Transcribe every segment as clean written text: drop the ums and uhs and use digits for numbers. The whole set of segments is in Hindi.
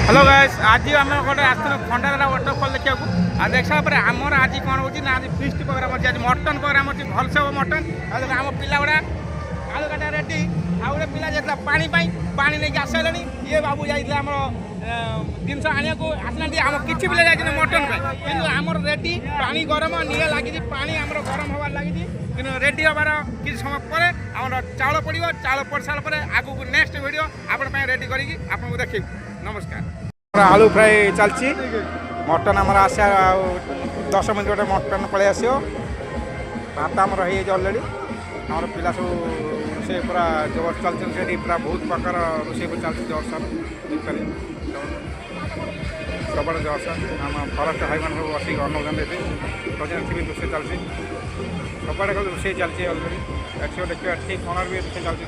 हेलो गाइस आज आम गोटे आसलु खंडागरा वाटरफल देखा आ देखा पर आमर आज कौन हो आज फिस्ट प्रोग्राम अच्छी आज मटन प्रोग्राम अच्छी भलसे हो मटन आम पिला गुड़ा आलू काटा रेडी आ गए पिला जाता पानी नहीं आसारे ये बाबू जाइए आम जिन आने को आसना आम किसी पिला जाए मटन कि आम रेडी पानी गरम निआ लगी पानी आम गरम हबार लगी कि रेडी हबार किसी समय पर आम चाउल पड़ो चाउल पड़ सारा आगू नेक्स्ट वीडियो आप रेडी करके आपको देखिए। नमस्कार आलू फ्राए चलती मटन आमर आस 10 मिनट गोटे मटन पलि आस भात आमर हो अलरेडी आम पिला सब रोसे पूरा जोर चलती पूरा बहुत प्रकार रोसे चलती जोरसर सब जोरसर आम फरेस्ट भाई मान सब बस अनौन भी रोसे चलती सबड़े रोसे चलती अलरेडी एटी देखिए एटी कणर भी रोसे चलती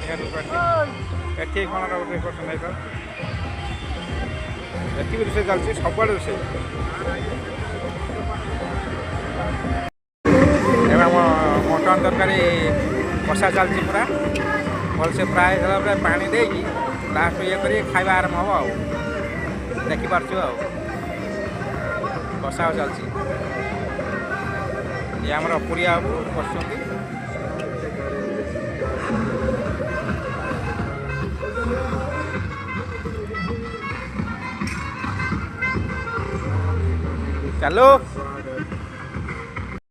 एटी कणर गोटे पर्सन नहीं एति भी रोसे चलती सब रोसे मटन तरकारी कषा चलती पूरा भलसे प्राय पानी देकी लास्ट ये कर खाଇବା आरंभ हम आ देखिपार कषा चलती ये आम पुरिया बस चलो।